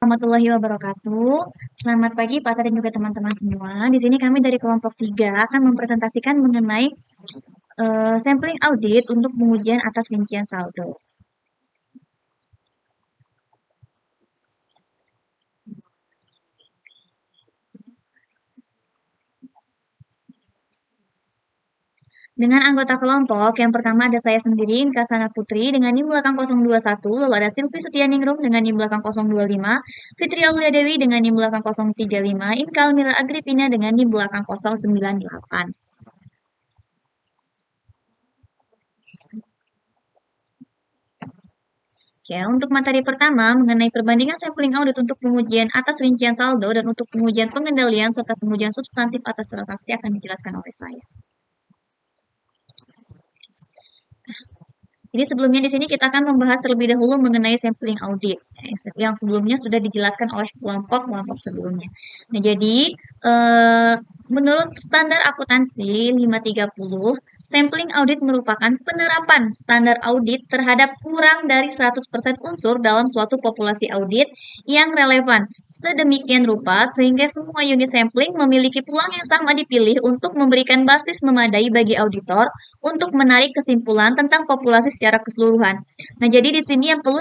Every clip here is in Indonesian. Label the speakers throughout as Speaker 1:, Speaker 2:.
Speaker 1: Warahmatullahi wabarakatuh. Selamat pagi Pak Ata dan juga teman-teman semua. Di sini kami dari kelompok 3 akan mempresentasikan mengenai sampling audit untuk pengujian atas rincian saldo. Dengan anggota kelompok, yang pertama ada saya sendiri, Inka Sana Putri, dengan NIM belakang 021, lalu ada Silvi Setianingrum dengan NIM belakang 025, Fitri Aulia Dewi dengan NIM belakang 035, Inka Almira Agripina dengan NIM belakang 098. Oke, untuk materi pertama mengenai perbandingan sampling audit untuk pengujian atas rincian saldo dan untuk pengujian pengendalian serta pengujian substantif atas transaksi akan dijelaskan oleh saya. Jadi sebelumnya di sini kita akan membahas terlebih dahulu mengenai sampling audit yang sebelumnya sudah dijelaskan oleh kelompok sebelumnya. Nah, jadi menurut standar akuntansi 530, sampling audit merupakan penerapan standar audit terhadap kurang dari 100% unsur dalam suatu populasi audit yang relevan. Sedemikian rupa sehingga semua unit sampling memiliki peluang yang sama dipilih untuk memberikan basis memadai bagi auditor untuk menarik kesimpulan tentang populasi secara keseluruhan. Nah, jadi di sini yang perlu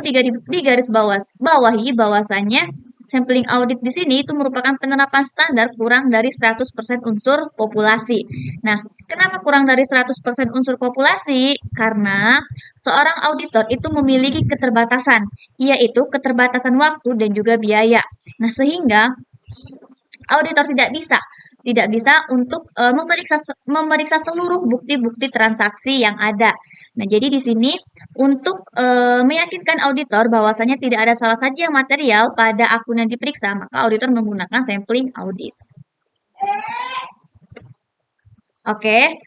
Speaker 1: bawahi bahwasannya sampling audit di sini itu merupakan penerapan standar kurang dari 100% unsur populasi. Nah, kenapa kurang dari 100% unsur populasi? Karena seorang auditor itu memiliki keterbatasan, yaitu keterbatasan waktu dan juga biaya. Nah, sehingga auditor tidak bisa untuk memeriksa seluruh bukti-bukti transaksi yang ada. Nah, jadi di sini untuk meyakinkan auditor bahwasanya tidak ada salah saja material pada akun yang diperiksa, maka auditor menggunakan sampling audit. Oke,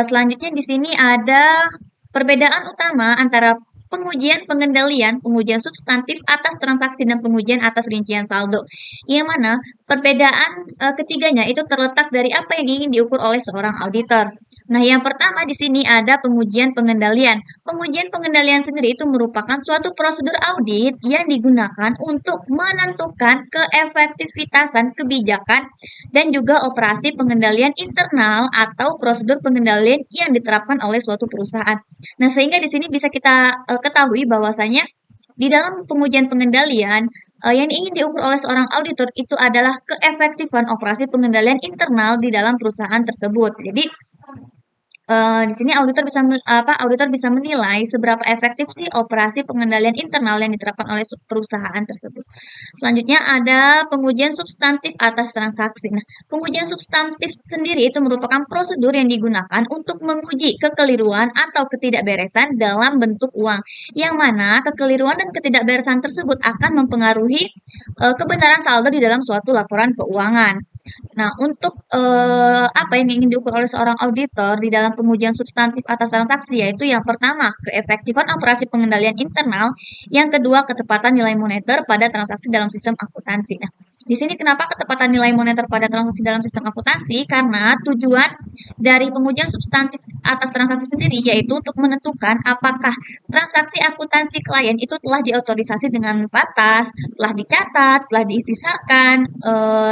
Speaker 1: selanjutnya di sini ada perbedaan utama antara pengujian pengendalian, pengujian substantif atas transaksi dan pengujian atas rincian saldo. Yang mana perbedaan ketiganya itu terletak dari apa yang ingin diukur oleh seorang auditor. Nah, yang pertama di sini ada pengujian pengendalian. Pengujian pengendalian sendiri itu merupakan suatu prosedur audit yang digunakan untuk menentukan keefektivitasan kebijakan dan juga operasi pengendalian internal atau prosedur pengendalian yang diterapkan oleh suatu perusahaan. Nah, sehingga di sini bisa kita ketahui bahwasanya di dalam pengujian pengendalian yang ingin diukur oleh seorang auditor itu adalah keefektifan operasi pengendalian internal di dalam perusahaan tersebut. Jadi di sini auditor bisa menilai seberapa efektif sih operasi pengendalian internal yang diterapkan oleh perusahaan tersebut. Selanjutnya ada pengujian substantif atas transaksi. Nah, pengujian substantif sendiri itu merupakan prosedur yang digunakan untuk menguji kekeliruan atau ketidakberesan dalam bentuk uang, yang mana kekeliruan dan ketidakberesan tersebut akan mempengaruhi kebenaran saldo di dalam suatu laporan keuangan. Nah, untuk apa yang ingin diukur oleh seorang auditor di dalam pengujian substantif atas transaksi, yaitu yang pertama, keefektifan operasi pengendalian internal, yang kedua, ketepatan nilai moneter pada transaksi dalam sistem akuntansi. Nah, di sini kenapa ketepatan nilai moneter pada transaksi dalam sistem akuntansi? Karena tujuan dari pengujian substantif atas transaksi sendiri yaitu untuk menentukan apakah transaksi akuntansi klien itu telah diotorisasi dengan batas, telah dicatat, telah diistisarkan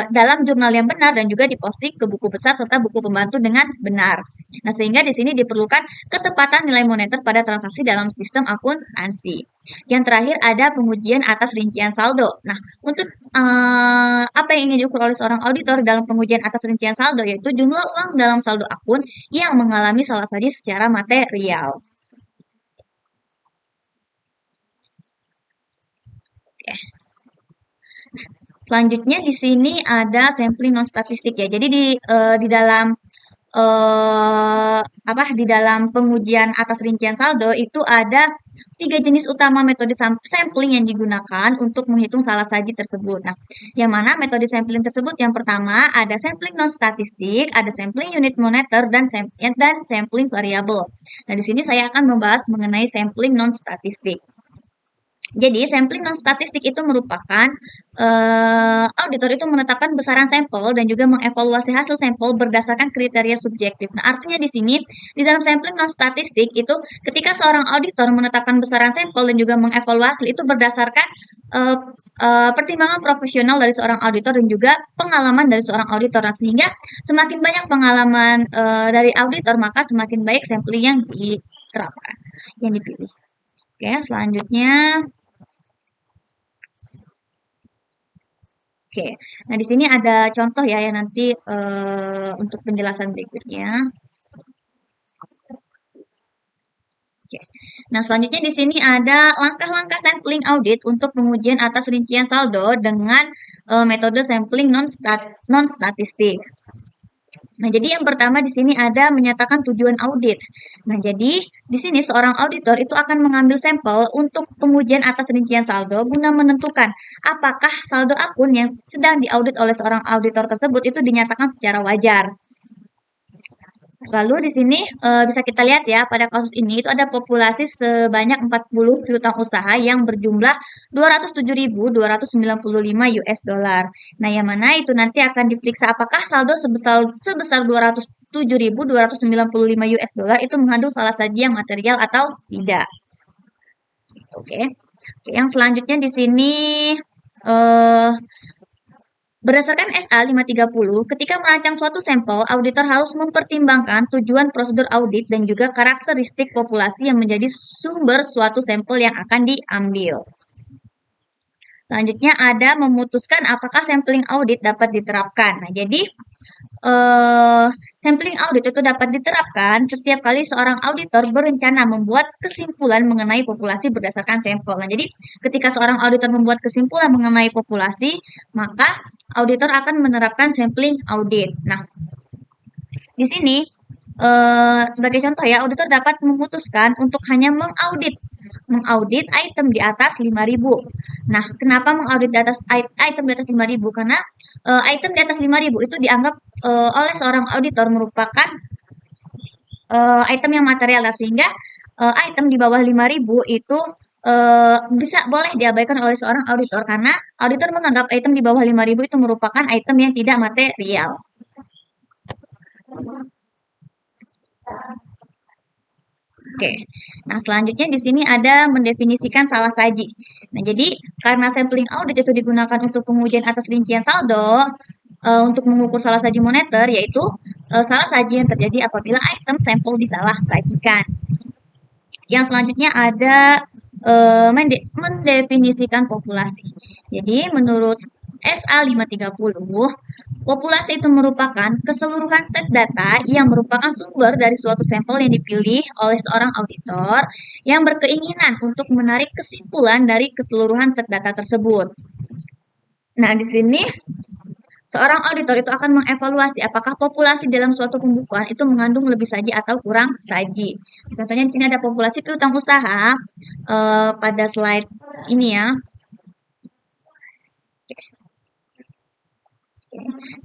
Speaker 1: dalam jurnal yang benar dan juga diposting ke buku besar serta buku pembantu dengan benar. Nah, sehingga di sini diperlukan ketepatan nilai moneter pada transaksi dalam sistem akuntansi. Yang terakhir ada pengujian atas rincian saldo. Nah, untuk apa yang ingin diukur oleh seorang auditor dalam pengujian atas rincian saldo yaitu jumlah uang dalam saldo akun yang mengalami salah satu secara material. Oke. Selanjutnya di sini ada sampling non statistik ya. Jadi di dalam di dalam pengujian atas rincian saldo itu ada 3 jenis utama metode sampling yang digunakan untuk menghitung salah saji tersebut. Nah, yang mana metode sampling tersebut yang pertama ada sampling non statistik, ada sampling unit moneter dan sampling variabel. Nah, di sini saya akan membahas mengenai sampling non statistik. Jadi, sampling non-statistik itu merupakan auditor itu menetapkan besaran sampel dan juga mengevaluasi hasil sampel berdasarkan kriteria subjektif. Nah, artinya di sini di dalam sampling non-statistik itu ketika seorang auditor menetapkan besaran sampel dan juga mengevaluasi itu berdasarkan pertimbangan profesional dari seorang auditor dan juga pengalaman dari seorang auditor. Nah, sehingga semakin banyak pengalaman dari auditor, maka semakin baik sampling yang diterapkan, yang dipilih. Oke, selanjutnya. Oke, nah di sini ada contoh ya yang nanti untuk penjelasan berikutnya. Oke. Nah, selanjutnya di sini ada langkah-langkah sampling audit untuk pengujian atas rincian saldo dengan metode sampling non-statistik. Nah, jadi yang pertama di sini ada menyatakan tujuan audit. Nah, jadi di sini seorang auditor itu akan mengambil sampel untuk pengujian atas rincian saldo guna menentukan apakah saldo akun yang sedang diaudit oleh seorang auditor tersebut itu dinyatakan secara wajar. Lalu di sini bisa kita lihat ya pada kasus ini itu ada populasi sebanyak 40 piutang usaha yang berjumlah 207.295 US dollar. Nah, yang mana itu nanti akan diperiksa apakah saldo sebesar 207.295 US dollar itu mengandung salah saji yang material atau tidak. Oke. Yang selanjutnya di sini berdasarkan SA 530, ketika merancang suatu sampel, auditor harus mempertimbangkan tujuan prosedur audit dan juga karakteristik populasi yang menjadi sumber suatu sampel yang akan diambil. Selanjutnya ada memutuskan apakah sampling audit dapat diterapkan. Nah, jadi sampling audit itu dapat diterapkan setiap kali seorang auditor berencana membuat kesimpulan mengenai populasi berdasarkan sampel. Nah, jadi ketika seorang auditor membuat kesimpulan mengenai populasi, maka auditor akan menerapkan sampling audit. Nah, di sini sebagai contoh ya, auditor dapat memutuskan untuk hanya mengaudit item di atas 5.000. Nah, kenapa mengaudit di atas item di atas 5.000? Karena item di atas 5.000 itu dianggap oleh seorang auditor merupakan item yang material, sehingga item di bawah 5.000 itu bisa boleh diabaikan oleh seorang auditor karena auditor menganggap item di bawah 5.000 itu merupakan item yang tidak material. Oke, nah selanjutnya di sini ada mendefinisikan salah saji. Nah, jadi karena sampling audit itu digunakan untuk pengujian atas rincian saldo, untuk mengukur salah saji moneter, yaitu salah saji yang terjadi apabila item sampel disalah sajikan. Yang selanjutnya ada mendefinisikan populasi. Jadi menurut SA 530, populasi itu merupakan keseluruhan set data yang merupakan sumber dari suatu sampel yang dipilih oleh seorang auditor yang berkeinginan untuk menarik kesimpulan dari keseluruhan set data tersebut. Nah, di sini seorang auditor itu akan mengevaluasi apakah populasi dalam suatu pembukuan itu mengandung lebih saji atau kurang saji. Contohnya di sini ada populasi piutang usaha pada slide ini ya.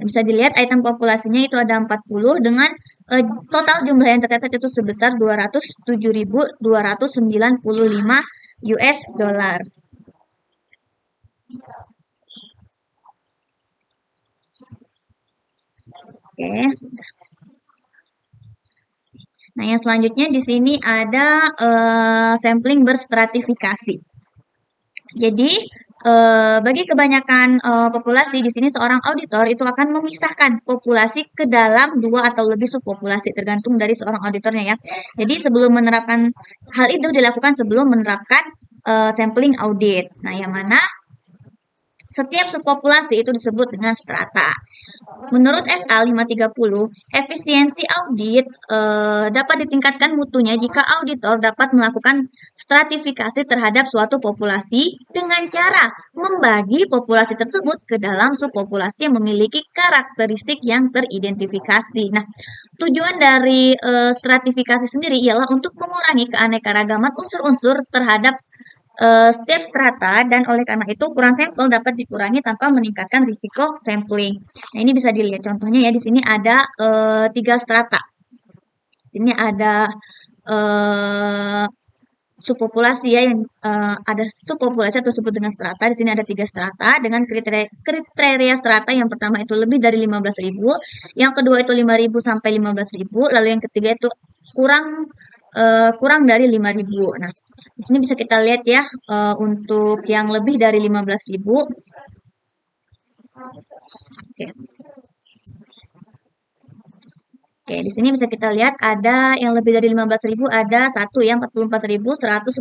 Speaker 1: Bisa dilihat item populasinya itu ada 40 dengan total jumlah yang tercatat itu sebesar 207.295 US dollar. Oke. Nah, yang selanjutnya di sini ada sampling berstratifikasi. Jadi, bagi kebanyakan populasi di sini seorang auditor itu akan memisahkan populasi ke dalam 2 atau lebih subpopulasi tergantung dari seorang auditornya ya. Jadi sebelum menerapkan hal itu dilakukan sebelum menerapkan sampling audit. Nah, yang mana setiap subpopulasi itu disebut dengan strata. Menurut SA 530, efisiensi audit dapat ditingkatkan mutunya jika auditor dapat melakukan stratifikasi terhadap suatu populasi dengan cara membagi populasi tersebut ke dalam subpopulasi yang memiliki karakteristik yang teridentifikasi. Nah, tujuan dari stratifikasi sendiri ialah untuk mengurangi keanekaragaman unsur-unsur terhadap setiap strata dan oleh karena itu ukuran sampel dapat dikurangi tanpa meningkatkan risiko sampling. Nah, ini bisa dilihat contohnya ya di sini ada 3 strata. Di sini ada subpopulasi ya, yang ada subpopulasi atau disebut dengan strata. Di sini ada 3 strata dengan kriteria strata. Yang pertama itu lebih dari 15.000, yang kedua itu 5.000 sampai 15.000, lalu yang ketiga itu kurang dari 5.000. Nah, di sini bisa kita lihat ya, untuk yang lebih dari 15.000. Oke. Oke, di sini bisa kita lihat ada yang lebih dari 15.000, ada satu yang 44.110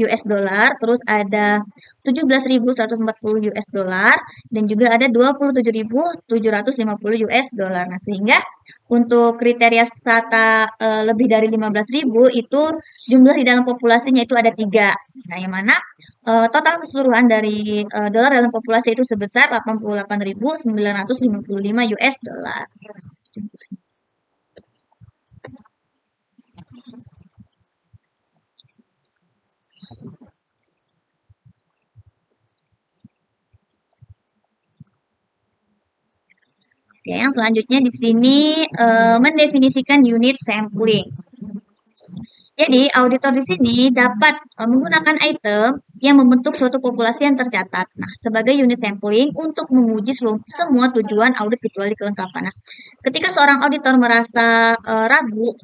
Speaker 1: US dollar, terus ada 17.140 US dollar, dan juga ada 27.750 US dollar. Nah, sehingga untuk kriteria strata lebih dari 15.000 itu jumlah di dalam populasinya itu ada 3. Nah, yang mana total keseluruhan dari dolar dalam populasi itu sebesar 88.955 US dollar. Oke, yang selanjutnya di sini mendefinisikan unit sampling. Jadi, auditor di sini dapat menggunakan item yang membentuk suatu populasi yang tercatat. Nah, sebagai unit sampling untuk menguji semua tujuan audit kecuali kelengkapan. Nah, ketika seorang auditor merasa ragu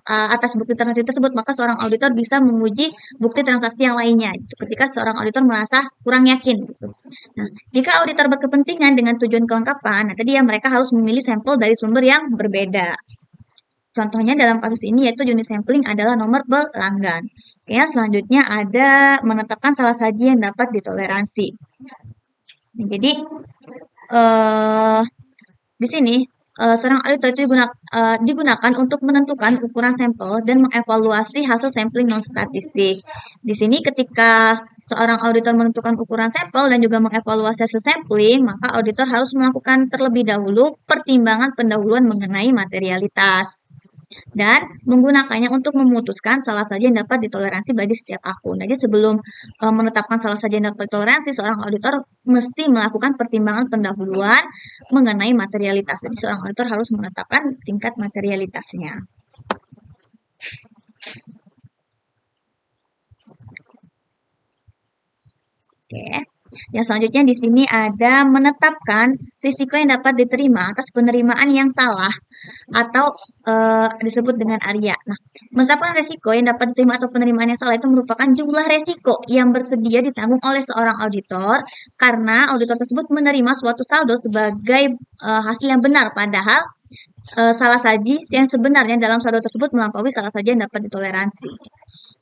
Speaker 1: atas bukti transaksi tersebut, maka seorang auditor bisa menguji bukti transaksi yang lainnya. Ketika seorang auditor merasa kurang yakin. Gitu. Nah, jika auditor berkepentingan dengan tujuan kelengkapan, nah tadi ya mereka harus memilih sampel dari sumber yang berbeda. Contohnya dalam kasus ini yaitu unit sampling adalah nomor pelanggan. Ya, selanjutnya ada menetapkan salah saji yang dapat ditoleransi. Nah, jadi di sini seorang auditor itu digunakan untuk menentukan ukuran sampel dan mengevaluasi hasil sampling non-statistik. Di sini ketika seorang auditor menentukan ukuran sampel dan juga mengevaluasi hasil sampling, maka auditor harus melakukan terlebih dahulu pertimbangan pendahuluan mengenai materialitas dan menggunakannya untuk memutuskan salah saja yang dapat ditoleransi bagi setiap akun. Jadi sebelum menetapkan salah saja yang dapat ditoleransi, seorang auditor mesti melakukan pertimbangan pendahuluan mengenai materialitas. Jadi seorang auditor harus menetapkan tingkat materialitasnya. Oke. Yang selanjutnya di sini ada menetapkan risiko yang dapat diterima atas penerimaan yang salah atau disebut dengan ARIA. Nah, menetapkan risiko yang dapat diterima atau penerimaan yang salah itu merupakan jumlah risiko yang bersedia ditanggung oleh seorang auditor karena auditor tersebut menerima suatu saldo sebagai hasil yang benar, padahal salah saji yang sebenarnya dalam saldo tersebut melampaui salah saji yang dapat ditoleransi.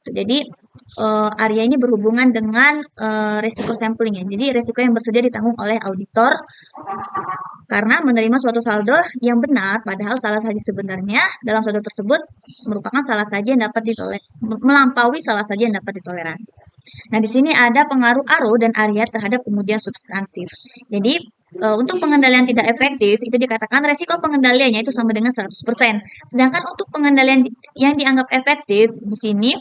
Speaker 1: Jadi area ini berhubungan dengan resiko sampling ya. Jadi resiko yang bersedia ditanggung oleh auditor karena menerima suatu saldo yang benar, padahal salah saji sebenarnya dalam saldo tersebut merupakan salah saji yang dapat melampaui salah saji yang dapat ditoleransi. Nah, di sini ada pengaruh ARO dan ARIA terhadap pengujian substantif. Jadi untuk pengendalian tidak efektif itu dikatakan resiko pengendaliannya itu sama dengan 100%. Sedangkan untuk pengendalian yang dianggap efektif di sini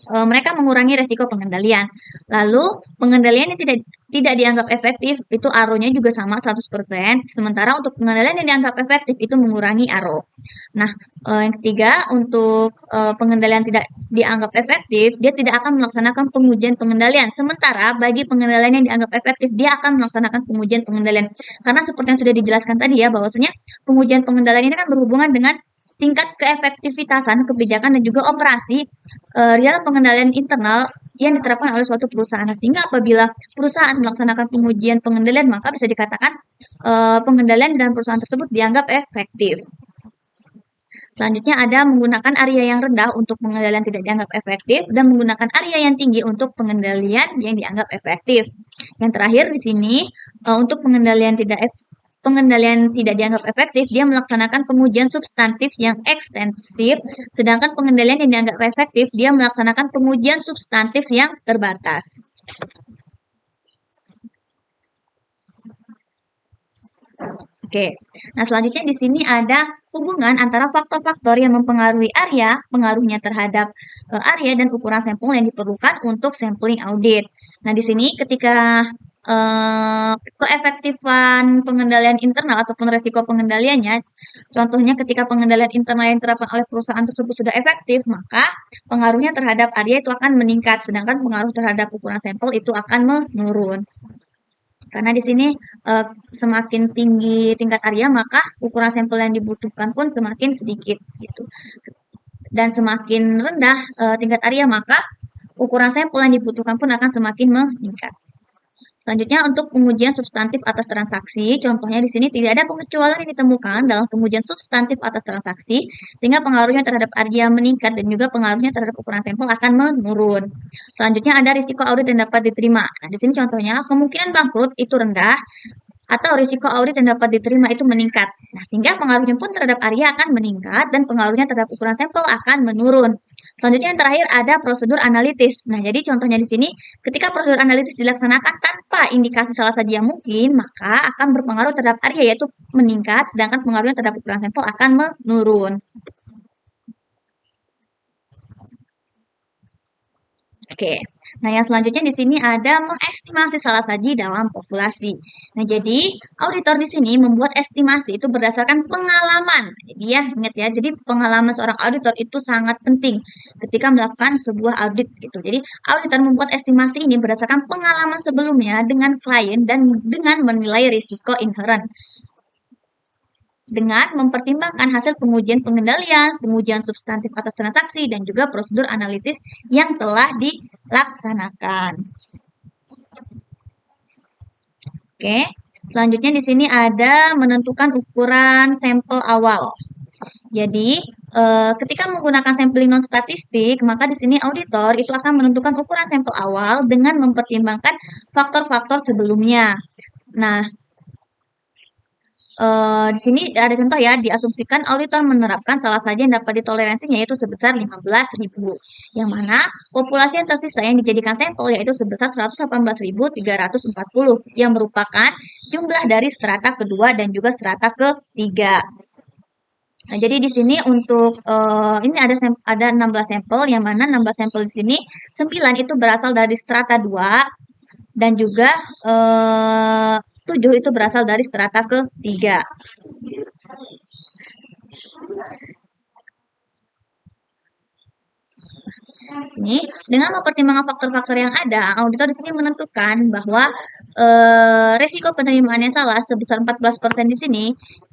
Speaker 1: mereka mengurangi resiko pengendalian. Lalu pengendalian yang tidak dianggap efektif itu ARO-nya juga sama 100%. Sementara untuk pengendalian yang dianggap efektif itu mengurangi ARO. Nah, yang ketiga untuk pengendalian tidak dianggap efektif, dia tidak akan melaksanakan pengujian pengendalian. Sementara bagi pengendalian yang dianggap efektif, dia akan melaksanakan pengujian pengendalian. Karena seperti yang sudah dijelaskan tadi ya, bahwasanya pengujian pengendalian ini kan berhubungan dengan tingkat keefektivitasan kebijakan dan juga operasi dalam pengendalian internal yang diterapkan oleh suatu perusahaan. Sehingga apabila perusahaan melaksanakan pengujian pengendalian, maka bisa dikatakan pengendalian dalam perusahaan tersebut dianggap efektif. Selanjutnya ada menggunakan area yang rendah untuk pengendalian tidak dianggap efektif dan menggunakan area yang tinggi untuk pengendalian yang dianggap efektif. Yang terakhir di sini untuk pengendalian tidak dianggap efektif, dia melaksanakan pengujian substantif yang ekstensif, sedangkan pengendalian yang dianggap efektif, dia melaksanakan pengujian substantif yang terbatas. Oke, nah selanjutnya di sini ada hubungan antara faktor-faktor yang mempengaruhi area, pengaruhnya terhadap area dan ukuran sampel yang diperlukan untuk sampling audit. Nah di sini ketika keefektifan pengendalian internal ataupun resiko pengendaliannya. Contohnya ketika pengendalian internal yang diterapkan oleh perusahaan tersebut sudah efektif, maka pengaruhnya terhadap area itu akan meningkat, sedangkan pengaruh terhadap ukuran sampel itu akan menurun. Karena di sini semakin tinggi tingkat area, maka ukuran sampel yang dibutuhkan pun semakin sedikit gitu. Dan semakin rendah tingkat area, maka ukuran sampel yang dibutuhkan pun akan semakin meningkat. Selanjutnya untuk pengujian substantif atas transaksi, contohnya di sini tidak ada pengecualian yang ditemukan dalam pengujian substantif atas transaksi, sehingga pengaruhnya terhadap area meningkat dan juga pengaruhnya terhadap ukuran sampel akan menurun. Selanjutnya ada risiko audit yang dapat diterima. Nah, di sini contohnya kemungkinan bangkrut itu rendah, atau risiko audit yang dapat diterima itu meningkat. Nah, sehingga pengaruhnya pun terhadap area akan meningkat dan pengaruhnya terhadap ukuran sampel akan menurun. Selanjutnya yang terakhir ada prosedur analitis. Nah, jadi contohnya di sini ketika prosedur analitis dilaksanakan tanpa indikasi salah saja yang mungkin, maka akan berpengaruh terhadap area yaitu meningkat, sedangkan pengaruhnya terhadap ukuran sampel akan menurun. Oke, nah yang selanjutnya di sini ada mengestimasi salah saji dalam populasi. Nah, jadi auditor di sini membuat estimasi itu berdasarkan pengalaman. Jadi ya, ingat ya, jadi pengalaman seorang auditor itu sangat penting ketika melakukan sebuah audit gitu. Jadi, auditor membuat estimasi ini berdasarkan pengalaman sebelumnya dengan klien dan dengan menilai risiko inherent dengan mempertimbangkan hasil pengujian pengendalian, pengujian substantif atas transaksi, dan juga prosedur analitis yang telah dilaksanakan. Oke, selanjutnya di sini ada menentukan ukuran sampel awal. Jadi, ketika menggunakan sampling non statistik, maka di sini auditor itu akan menentukan ukuran sampel awal dengan mempertimbangkan faktor-faktor sebelumnya. Nah, di sini ada contoh ya, diasumsikan auditor menerapkan salah saja yang dapat ditoleransinya yaitu sebesar 15.000, yang mana populasi yang tersisa yang dijadikan sampel yaitu sebesar 118.340, yang merupakan jumlah dari strata kedua dan juga strata ketiga. Nah, jadi di sini untuk ini ada 16 sampel, yang mana 16 sampel di sini 9 itu berasal dari strata 2 dan juga 7 itu berasal dari strata ketiga. Sini, dengan mempertimbangkan faktor-faktor yang ada, auditor di sini menentukan bahwa resiko penerimaan yang salah sebesar 14% di sini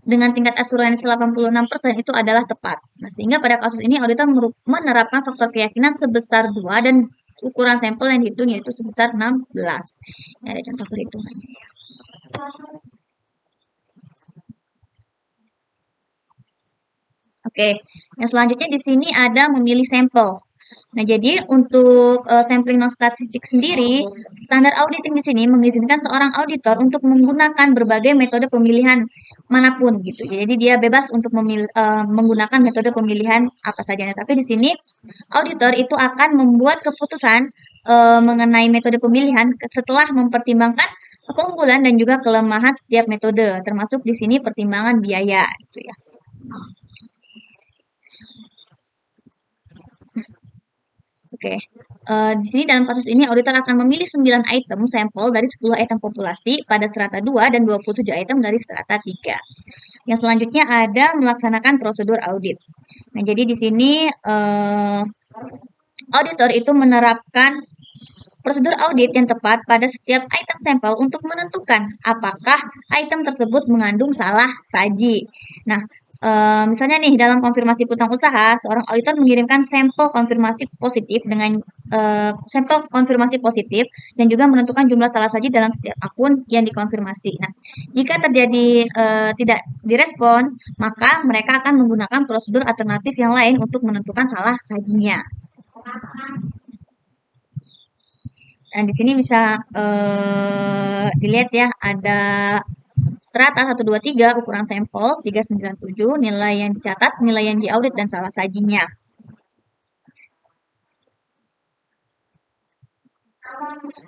Speaker 1: dengan tingkat asuransi 86% itu adalah tepat. Nah, sehingga pada kasus ini auditor menerapkan faktor keyakinan sebesar 2 dan ukuran sampel yang dihitung yaitu sebesar 16. Ini ada contoh perhitungannya. Oke, yang selanjutnya di sini ada memilih sampel. Nah, jadi untuk sampling non statistik sendiri, standar auditing di sini mengizinkan seorang auditor untuk menggunakan berbagai metode pemilihan manapun gitu. Jadi dia bebas untuk menggunakan metode pemilihan apa saja. Tapi di sini auditor itu akan membuat keputusan mengenai metode pemilihan setelah mempertimbangkan keunggulan dan juga kelemahan setiap metode, termasuk di sini pertimbangan biaya gitu ya. Oke, di sini dalam kasus ini auditor akan memilih 9 item sampel dari 10 item populasi pada strata 2 dan 27 item dari strata 3. Yang selanjutnya ada melaksanakan prosedur audit. Nah, jadi di sini auditor itu menerapkan prosedur audit yang tepat pada setiap item sampel untuk menentukan apakah item tersebut mengandung salah saji. Nah, misalnya nih dalam konfirmasi piutang usaha, seorang auditor mengirimkan sampel konfirmasi positif dan juga menentukan jumlah salah saji dalam setiap akun yang dikonfirmasi. Nah, jika terjadi tidak direspon, maka mereka akan menggunakan prosedur alternatif yang lain untuk menentukan salah sajinya. Nah, di sini bisa dilihat ya, ada strata 1, 2, 3, ukuran sampel 397, nilai yang dicatat, nilai yang diaudit, dan salah sajinya.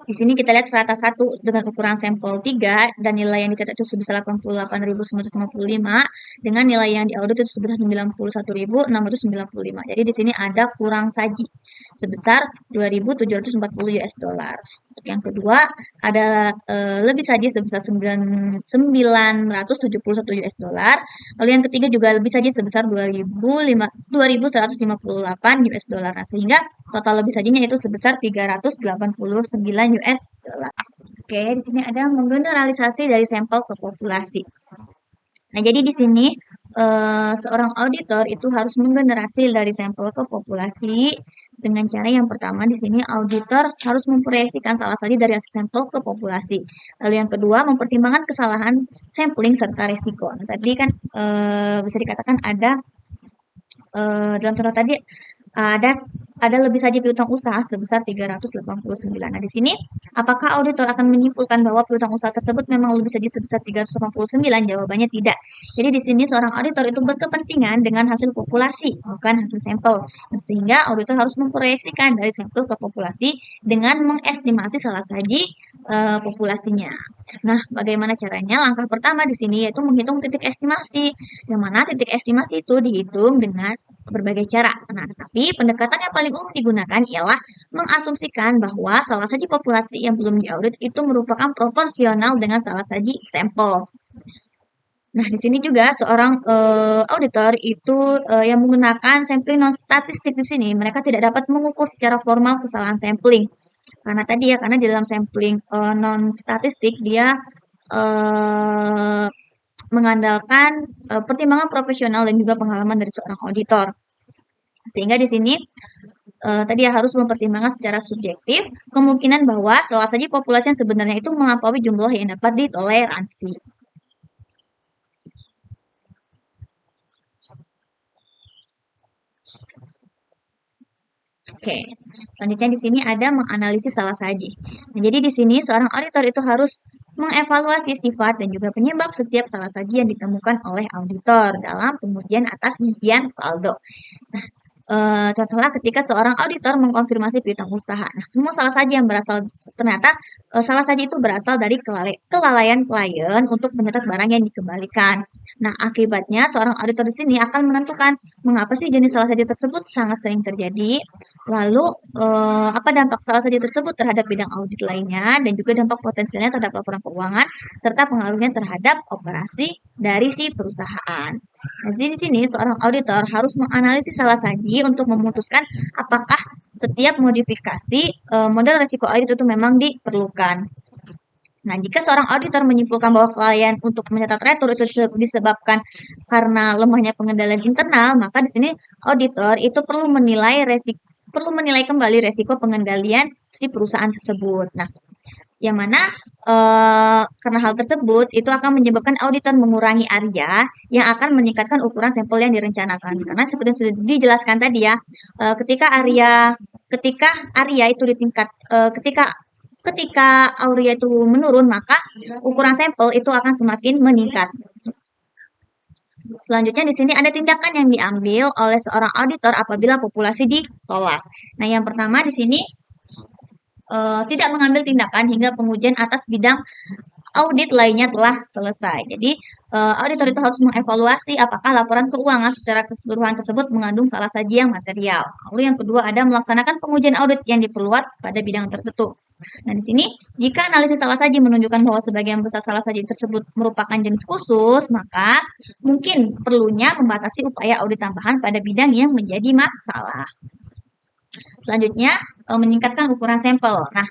Speaker 1: Di sini kita lihat strata 1 dengan ukuran sampel 3 dan nilai yang dicatat itu sebesar 88.955 dengan nilai yang diaudit itu sebesar 91.695. Jadi di sini ada kurang saji sebesar 2.740 US dollar. Untuk yang kedua ada lebih saji sebesar 971 US dollar. Lalu yang ketiga juga lebih saji sebesar 2.158 US dollar. Nah, sehingga total lebih sajinya itu sebesar 389 US dollar. Oke, di sini ada menggeneralisasi dari sampel ke populasi. Nah, jadi di sini seorang auditor itu harus menggenerasi dari sampel ke populasi dengan cara yang pertama di sini auditor harus memproyeksikan salah satu dari hasil sampel ke populasi. Lalu yang kedua mempertimbangkan kesalahan sampling serta resiko. Nah, tadi kan bisa dikatakan ada dalam contoh tadi ada lebih saja piutang usaha sebesar 389. Nah, di sini apakah auditor akan menyimpulkan bahwa piutang usaha tersebut memang lebih saja sebesar 389? Jawabannya tidak. Jadi di sini seorang auditor itu berkepentingan dengan hasil populasi, bukan hasil sampel. Sehingga auditor harus memproyeksikan dari sampel ke populasi dengan mengestimasi salah saji populasinya. Nah, bagaimana caranya? Langkah pertama di sini yaitu menghitung titik estimasi. Yang mana titik estimasi itu dihitung dengan berbagai cara. Nah, tetapi pendekatan yang paling umum digunakan ialah mengasumsikan bahwa salah saji populasi yang belum diaudit itu merupakan proporsional dengan salah saji sampel. Nah, di sini juga seorang auditor itu yang menggunakan sampling non statistik di sini, mereka tidak dapat mengukur secara formal kesalahan sampling. Karena tadi ya, karena di dalam sampling non statistik dia mengandalkan pertimbangan profesional dan juga pengalaman dari seorang auditor. Sehingga di sini tadi ya harus mempertimbangkan secara subjektif kemungkinan bahwa salah saja populasi yang sebenarnya itu melampaui jumlah yang dapat ditoleransi. Oke, selanjutnya di sini ada menganalisis salah saji. Nah, jadi di sini seorang auditor itu harus mengevaluasi sifat dan juga penyebab setiap salah saji yang ditemukan oleh auditor dalam pengujian atas rincian saldo. Nah, contohnya ketika seorang auditor mengkonfirmasi piutang usaha. Nah, semua salah saji yang berasal ternyata salah saji itu berasal dari kelalaian klien untuk mencatat barang yang dikembalikan. Nah, akibatnya seorang auditor di sini akan menentukan mengapa sih jenis salah saji tersebut sangat sering terjadi, lalu apa dampak salah saji tersebut terhadap bidang audit lainnya, dan juga dampak potensialnya terhadap laporan keuangan, serta pengaruhnya terhadap operasi dari si perusahaan. Nah, di sini seorang auditor harus menganalisis salah saji untuk memutuskan apakah setiap modifikasi model risiko audit itu memang diperlukan. Nah, jika seorang auditor menyimpulkan bahwa klien untuk mencatat retur itu disebabkan karena lemahnya pengendalian internal, maka di sini auditor itu perlu menilai kembali resiko pengendalian si perusahaan tersebut. Nah, yang mana karena hal tersebut itu akan menyebabkan auditor mengurangi area yang akan meningkatkan ukuran sampel yang direncanakan. Karena seperti yang sudah dijelaskan tadi ya, ketika area itu ketika area itu menurun, maka ukuran sampel itu akan semakin meningkat. Selanjutnya di sini ada tindakan yang diambil oleh seorang auditor apabila populasi ditolak. Nah, yang pertama di sini tidak mengambil tindakan hingga pengujian atas bidang audit lainnya telah selesai. Jadi, auditor itu harus mengevaluasi apakah laporan keuangan secara keseluruhan tersebut mengandung salah saji yang material. Lalu yang kedua ada melaksanakan pengujian audit yang diperluas pada bidang tertentu. Nah, di sini jika analisis salah saji menunjukkan bahwa sebagian besar salah saji tersebut merupakan jenis khusus, maka mungkin perlunya membatasi upaya audit tambahan pada bidang yang menjadi masalah. Selanjutnya, meningkatkan ukuran sampel. Nah,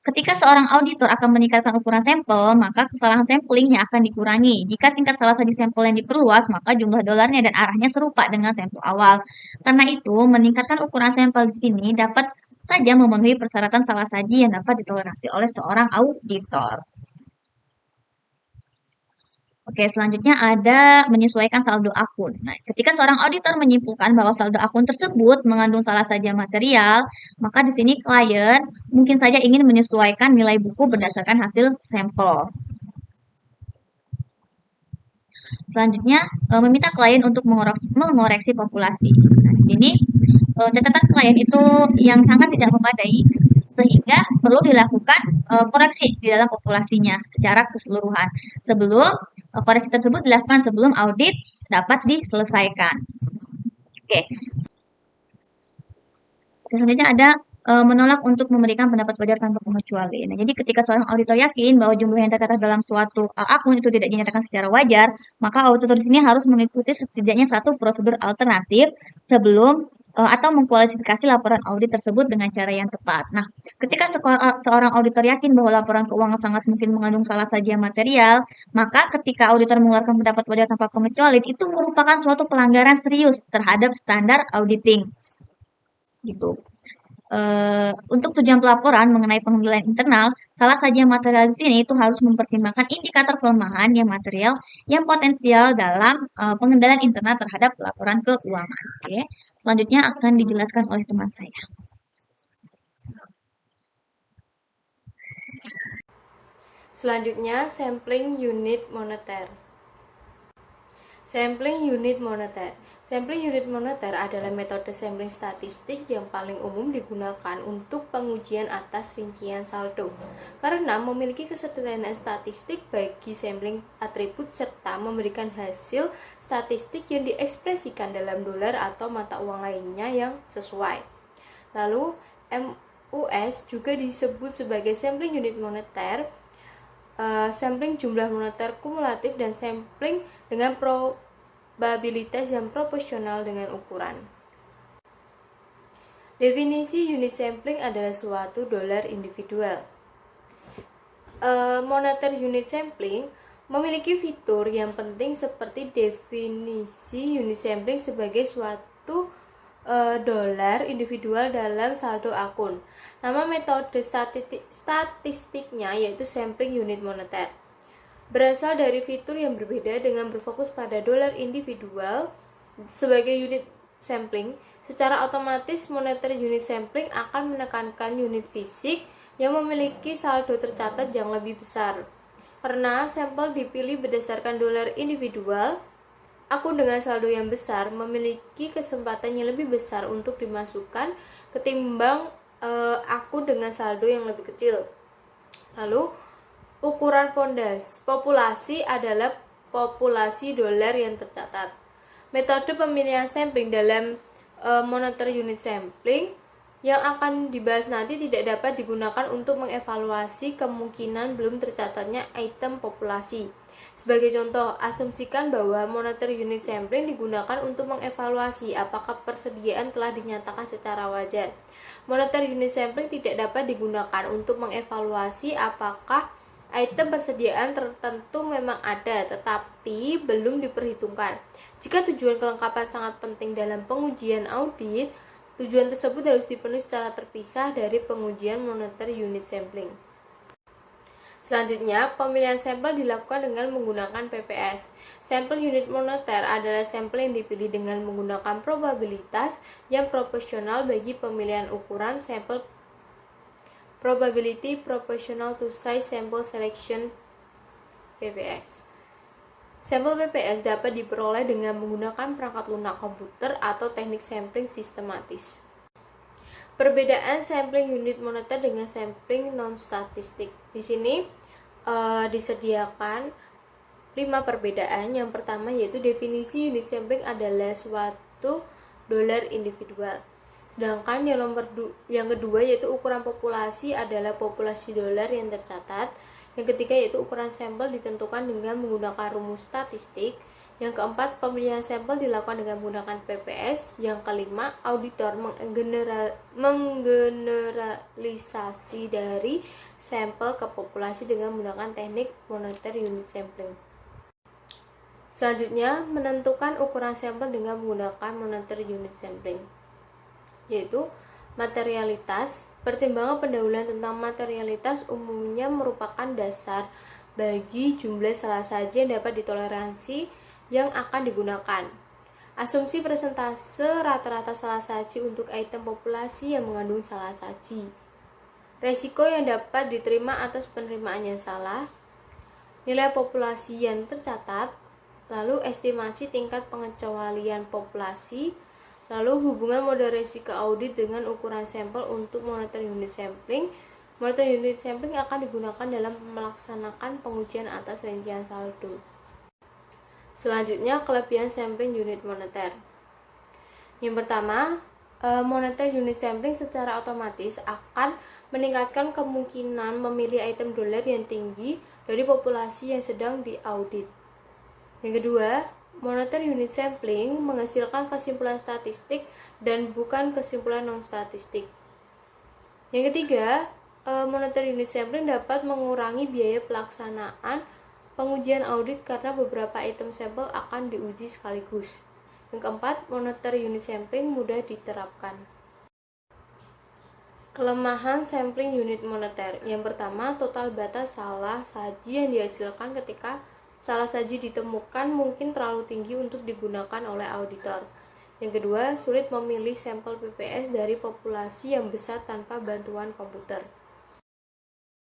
Speaker 1: ketika seorang auditor akan meningkatkan ukuran sampel, maka kesalahan samplingnya akan dikurangi. Jika tingkat salah saji sampel yang diperluas, maka jumlah dolarnya dan arahnya serupa dengan sampel awal. Karena itu, meningkatkan ukuran sampel di sini dapat saja memenuhi persyaratan salah saji yang dapat ditoleransi oleh seorang auditor. Oke, selanjutnya ada menyesuaikan saldo akun. Nah, ketika seorang auditor menyimpulkan bahwa saldo akun tersebut mengandung salah saja material, maka di sini klien mungkin saja ingin menyesuaikan nilai buku berdasarkan hasil sampel. Selanjutnya, meminta klien untuk mengoreksi populasi. Nah, di sini catatan klien itu yang sangat tidak memadai, sehingga perlu dilakukan koreksi di dalam populasinya secara keseluruhan sebelum koreksi tersebut dilakukan sebelum audit dapat diselesaikan. Oke, selanjutnya ada menolak untuk memberikan pendapat wajar tanpa pengecuali. Nah, jadi ketika seorang auditor yakin bahwa jumlah yang tercatat dalam suatu akun itu tidak dinyatakan secara wajar, maka auditor di sini harus mengikuti setidaknya satu prosedur alternatif sebelum atau mengkualifikasi laporan audit tersebut dengan cara yang tepat. Nah, ketika seorang auditor yakin bahwa laporan keuangan sangat mungkin mengandung salah saja material, maka ketika auditor mengeluarkan pendapat wajar tanpa pengecuali, itu merupakan suatu pelanggaran serius terhadap standar auditing. Gitu. Untuk tujuan pelaporan mengenai pengendalian internal, salah saja material di sini itu harus mempertimbangkan indikator kelemahan yang material yang potensial dalam pengendalian internal terhadap laporan keuangan. Oke, selanjutnya akan dijelaskan oleh teman saya.
Speaker 2: Selanjutnya, sampling unit moneter. Sampling unit moneter. Sampling unit moneter adalah metode sampling statistik yang paling umum digunakan untuk pengujian atas rincian saldo, karena memiliki kesederhanaan statistik bagi sampling atribut serta memberikan hasil statistik yang diekspresikan dalam dolar atau mata uang lainnya yang sesuai. Lalu, MUS juga disebut sebagai sampling unit moneter, sampling jumlah moneter kumulatif, dan sampling dengan probabilitas yang proporsional dengan ukuran. Definisi unit sampling adalah suatu dolar individual. Moneter unit sampling memiliki fitur yang penting seperti definisi unit sampling sebagai suatu dolar individual dalam saldo akun. Nama metode statistiknya yaitu sampling unit moneter. Berasal dari fitur yang berbeda dengan berfokus pada dolar individual sebagai unit sampling. Secara otomatis moneter unit sampling akan menekankan unit fisik yang memiliki saldo tercatat yang lebih besar. Karena sampel dipilih berdasarkan dolar individual, akun dengan saldo yang besar memiliki kesempatan yang lebih besar untuk dimasukkan ketimbang akun dengan saldo yang lebih kecil. Lalu, ukuran populasi adalah populasi dolar yang tercatat. Metode pemilihan sampling dalam moneter unit sampling yang akan dibahas nanti tidak dapat digunakan untuk mengevaluasi kemungkinan belum tercatatnya item populasi. Sebagai contoh, asumsikan bahwa moneter unit sampling digunakan untuk mengevaluasi apakah persediaan telah dinyatakan secara wajar. Moneter unit sampling tidak dapat digunakan untuk mengevaluasi apakah item persediaan tertentu memang ada tetapi belum diperhitungkan. Jika tujuan kelengkapan sangat penting dalam pengujian audit, tujuan tersebut harus dipenuhi secara terpisah dari pengujian moneter unit sampling. Selanjutnya, pemilihan sampel dilakukan dengan menggunakan PPS. Sampel unit moneter adalah sampel yang dipilih dengan menggunakan probabilitas yang proporsional bagi pemilihan ukuran sampel. Probability proportional to size sample selection PPS. Sampel PPS dapat diperoleh dengan menggunakan perangkat lunak komputer atau teknik sampling sistematis. Perbedaan sampling unit moneter dengan sampling non-statistik. Di sini disediakan 5 perbedaan. Yang pertama yaitu definisi unit sampling adalah suatu dolar individual. Sedangkan yang kedua yaitu ukuran populasi adalah populasi dolar yang tercatat. Yang ketiga yaitu ukuran sampel ditentukan dengan menggunakan rumus statistik. Yang keempat, pemilihan sampel dilakukan dengan menggunakan PPS. Yang kelima, auditor menggeneralisasi dari sampel ke populasi dengan menggunakan teknik moneter unit sampling. Selanjutnya, menentukan ukuran sampel dengan menggunakan moneter unit sampling, yaitu materialitas. Pertimbangan pendahuluan tentang materialitas umumnya merupakan dasar bagi jumlah salah saji yang dapat ditoleransi yang akan digunakan. Asumsi persentase rata-rata salah saji untuk item populasi yang mengandung salah saji. Resiko yang dapat diterima atas penerimaan yang salah. Nilai populasi yang tercatat. Lalu estimasi tingkat pengecualian populasi. Lalu hubungan model resiko audit dengan ukuran sampel untuk monitor unit sampling. Monitor unit sampling akan digunakan dalam melaksanakan pengujian atas rincian saldo. Selanjutnya, kelebihan sampling unit moneter. Yang pertama, monitor unit sampling secara otomatis akan meningkatkan kemungkinan memilih item dolar yang tinggi dari populasi yang sedang diaudit. Yang kedua, monitor unit sampling menghasilkan kesimpulan statistik dan bukan kesimpulan non-statistik. Yang ketiga, monitor unit sampling dapat mengurangi biaya pelaksanaan pengujian audit karena beberapa item sampel akan diuji sekaligus. Yang keempat, monitor unit sampling mudah diterapkan. Kelemahan sampling unit moneter. Yang pertama, total batas salah saji yang dihasilkan ketika salah saji ditemukan mungkin terlalu tinggi untuk digunakan oleh auditor. Yang kedua, sulit memilih sampel PPS dari populasi yang besar tanpa bantuan komputer.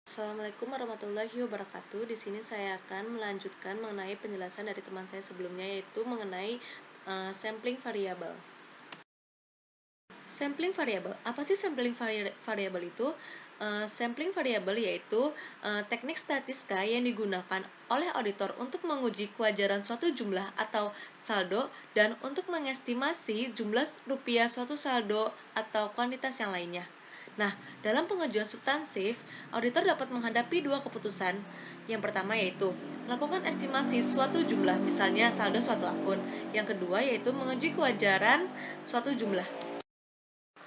Speaker 3: Assalamualaikum warahmatullahi wabarakatuh. Di sini saya akan melanjutkan mengenai penjelasan dari teman saya sebelumnya, yaitu mengenai sampling variabel. Sampling variabel. Apa sih sampling variabel itu? Sampling variabel yaitu teknik statistika yang digunakan oleh auditor untuk menguji kewajaran suatu jumlah atau saldo dan untuk mengestimasi jumlah rupiah suatu saldo atau kuantitas yang lainnya. Nah, dalam pengajuan substansif, auditor dapat menghadapi dua keputusan. Yang pertama yaitu melakukan estimasi suatu jumlah, misalnya saldo suatu akun. Yang kedua yaitu menguji kewajaran suatu jumlah.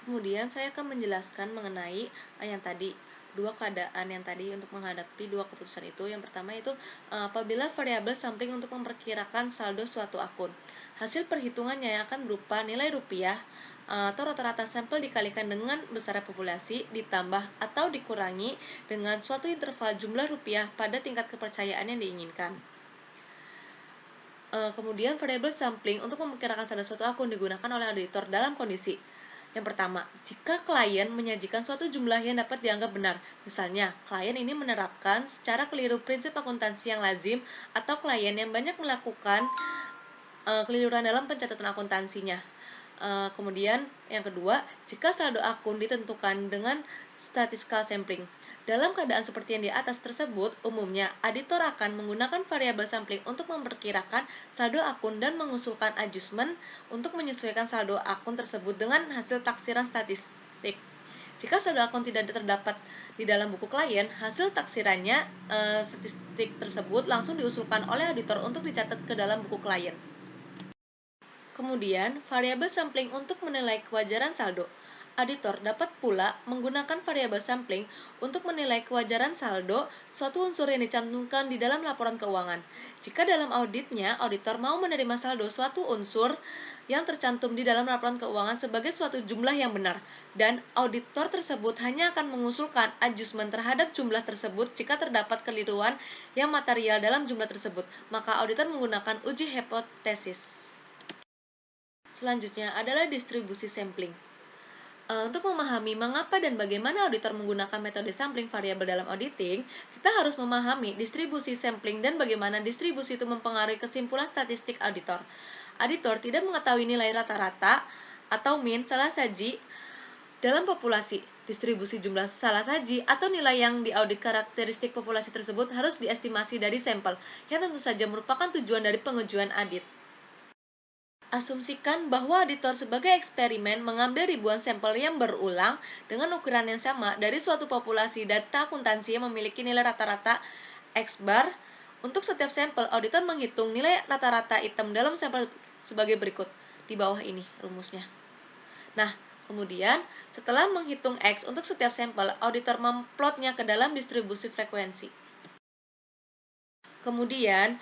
Speaker 3: Kemudian saya akan menjelaskan mengenai yang tadi, dua keadaan yang tadi untuk menghadapi dua keputusan itu. Yang pertama itu apabila variabel sampling untuk memperkirakan saldo suatu akun. Hasil perhitungannya akan berupa nilai rupiah atau rata-rata sampel dikalikan dengan besar populasi ditambah atau dikurangi dengan suatu interval jumlah rupiah pada tingkat kepercayaan yang diinginkan. Kemudian variabel sampling untuk memperkirakan saldo suatu akun digunakan oleh auditor dalam kondisi. Yang pertama, jika klien menyajikan suatu jumlah yang dapat dianggap benar, misalnya klien ini menerapkan secara keliru prinsip akuntansi yang lazim atau klien yang banyak melakukan keliruan dalam pencatatan akuntansinya. Kemudian yang kedua, jika saldo akun ditentukan dengan statistical sampling. Dalam keadaan seperti yang di atas tersebut, umumnya auditor akan menggunakan variabel sampling untuk memperkirakan saldo akun dan mengusulkan adjustment untuk menyesuaikan saldo akun tersebut dengan hasil taksiran statistik. Jika saldo akun tidak terdapat di dalam buku klien, hasil taksirannya statistik tersebut langsung diusulkan oleh auditor untuk dicatat ke dalam buku klien. Kemudian, variabel sampling untuk menilai kewajaran saldo. Auditor dapat pula menggunakan variabel sampling untuk menilai kewajaran saldo suatu unsur yang dicantumkan di dalam laporan keuangan. Jika dalam auditnya, auditor mau menerima saldo suatu unsur yang tercantum di dalam laporan keuangan sebagai suatu jumlah yang benar, dan auditor tersebut hanya akan mengusulkan adjustment terhadap jumlah tersebut jika terdapat keliruan yang material dalam jumlah tersebut, maka auditor menggunakan uji hipotesis. Selanjutnya adalah distribusi sampling. Untuk memahami mengapa dan bagaimana auditor menggunakan metode sampling variabel dalam auditing, kita harus memahami distribusi sampling dan bagaimana distribusi itu mempengaruhi kesimpulan statistik auditor. Auditor tidak mengetahui nilai rata-rata atau mean salah saji dalam populasi. Distribusi jumlah salah saji atau nilai yang diaudit karakteristik populasi tersebut harus diestimasi dari sampel, yang tentu saja merupakan tujuan dari pengajuan audit. Asumsikan bahwa auditor sebagai eksperimen mengambil ribuan sampel yang berulang dengan ukuran yang sama dari suatu populasi data akuntansi yang memiliki nilai rata-rata X bar. Untuk setiap sampel, auditor menghitung nilai rata-rata item dalam sampel sebagai berikut. Di bawah ini rumusnya. Nah, kemudian setelah menghitung X untuk setiap sampel, auditor memplotnya ke dalam distribusi frekuensi. Kemudian,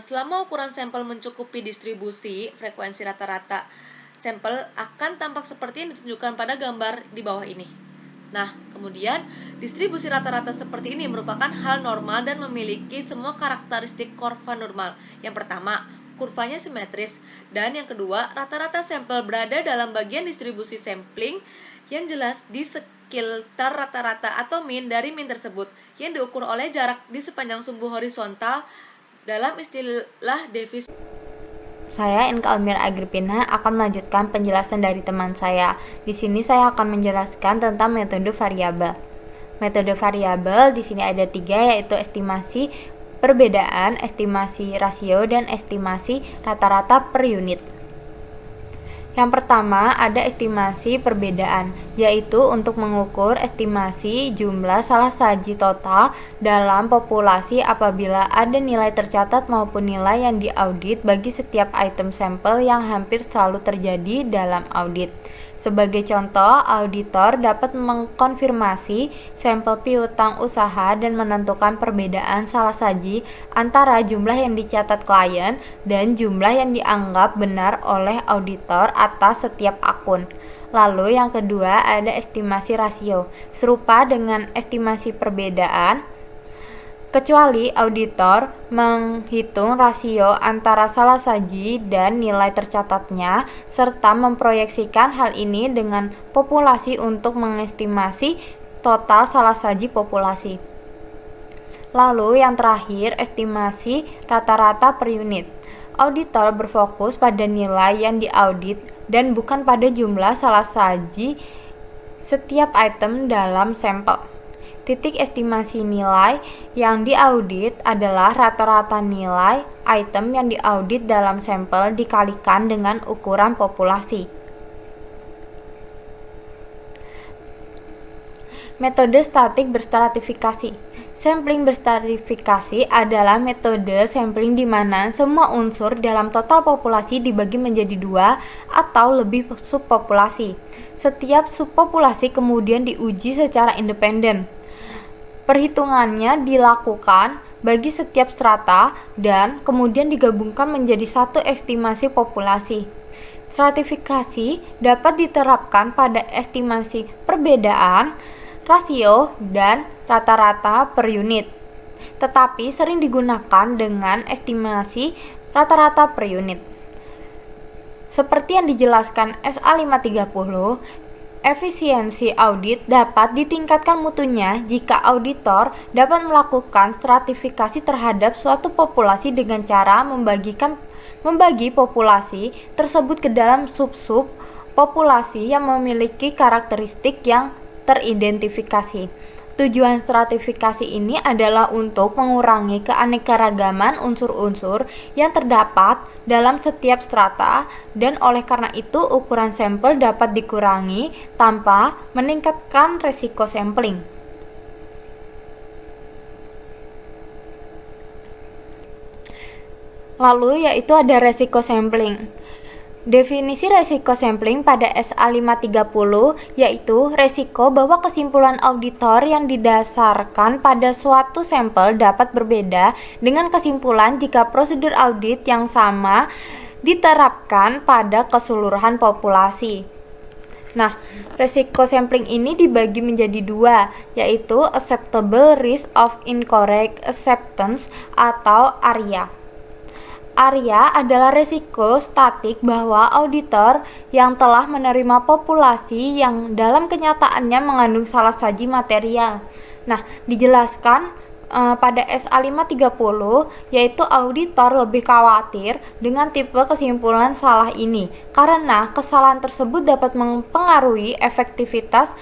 Speaker 3: selama ukuran sampel mencukupi distribusi frekuensi rata-rata, sampel akan tampak seperti yang ditunjukkan pada gambar di bawah ini. Nah, kemudian distribusi rata-rata seperti ini merupakan hal normal dan memiliki semua karakteristik kurva normal. Yang pertama, kurvanya simetris, dan yang kedua, rata-rata sampel berada dalam bagian distribusi sampling yang jelas di sekitar rata-rata atau mean dari mean tersebut, yang diukur oleh jarak di sepanjang sumbu horizontal dalam istilah deviasi.
Speaker 4: Saya Inka Almira Agripina akan melanjutkan penjelasan dari teman saya. Di sini saya akan menjelaskan tentang metode variabel. Metode variabel di sini ada 3, yaitu estimasi perbedaan, estimasi rasio, dan estimasi rata-rata per unit. Yang pertama ada estimasi perbedaan, yaitu untuk mengukur estimasi jumlah salah saji total dalam populasi apabila ada nilai tercatat maupun nilai yang diaudit bagi setiap item sampel yang hampir selalu terjadi dalam audit. Sebagai contoh, auditor dapat mengkonfirmasi sampel piutang usaha dan menentukan perbedaan salah saji antara jumlah yang dicatat klien dan jumlah yang dianggap benar oleh auditor atas setiap akun. Lalu yang kedua ada estimasi rasio. Serupa dengan estimasi perbedaan, kecuali auditor menghitung rasio antara salah saji dan nilai tercatatnya, serta memproyeksikan hal ini dengan populasi untuk mengestimasi total salah saji populasi. Lalu yang terakhir, estimasi rata-rata per unit. Auditor berfokus pada nilai yang diaudit dan bukan pada jumlah salah saji setiap item dalam sampel. Titik estimasi nilai yang diaudit adalah rata-rata nilai item yang diaudit dalam sampel dikalikan dengan ukuran populasi. Metode statik berstratifikasi. Sampling berstratifikasi adalah metode sampling di mana semua unsur dalam total populasi dibagi menjadi 2 atau lebih subpopulasi. Setiap subpopulasi kemudian diuji secara independen. Perhitungannya dilakukan bagi setiap strata dan kemudian digabungkan menjadi satu estimasi populasi. Stratifikasi dapat diterapkan pada estimasi perbedaan, rasio, dan rata-rata per unit, tetapi sering digunakan dengan estimasi rata-rata per unit. Seperti yang dijelaskan SA 530, efisiensi audit dapat ditingkatkan mutunya jika auditor dapat melakukan stratifikasi terhadap suatu populasi dengan cara membagi populasi tersebut ke dalam sub-sub populasi yang memiliki karakteristik yang teridentifikasi. Tujuan stratifikasi ini adalah untuk mengurangi keanekaragaman unsur-unsur yang terdapat dalam setiap strata, dan oleh karena itu ukuran sampel dapat dikurangi tanpa meningkatkan resiko sampling. Lalu yaitu ada resiko sampling. Definisi resiko sampling pada SA 530 yaitu resiko bahwa kesimpulan auditor yang didasarkan pada suatu sampel dapat berbeda dengan kesimpulan jika prosedur audit yang sama diterapkan pada keseluruhan populasi. Nah, resiko sampling ini dibagi menjadi 2, yaitu acceptable risk of incorrect acceptance atau ARIA. ARIA adalah resiko statik bahwa auditor yang telah menerima populasi yang dalam kenyataannya mengandung salah saji material. Nah, dijelaskan pada SA 530, yaitu auditor lebih khawatir dengan tipe kesimpulan salah ini karena kesalahan tersebut dapat mempengaruhi efektivitas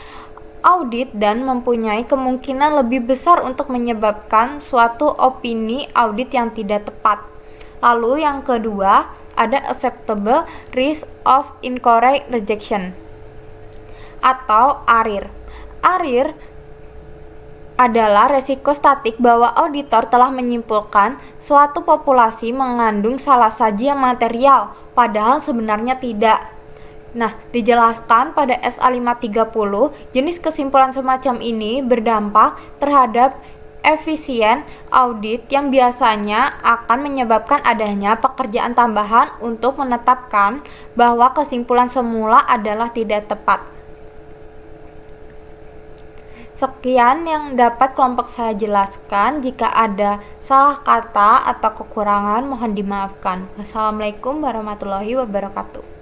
Speaker 4: audit dan mempunyai kemungkinan lebih besar untuk menyebabkan suatu opini audit yang tidak tepat. Lalu yang kedua ada acceptable risk of incorrect rejection atau ARIR. ARIR adalah resiko statik bahwa auditor telah menyimpulkan suatu populasi mengandung salah saji yang material, padahal sebenarnya tidak. Nah, dijelaskan pada SA 530, jenis kesimpulan semacam ini berdampak terhadap efisien audit yang biasanya akan menyebabkan adanya pekerjaan tambahan untuk menetapkan bahwa kesimpulan semula adalah tidak tepat. Sekian yang dapat kelompok saya jelaskan. Jika ada salah kata atau kekurangan mohon dimaafkan. Wassalamualaikum warahmatullahi wabarakatuh.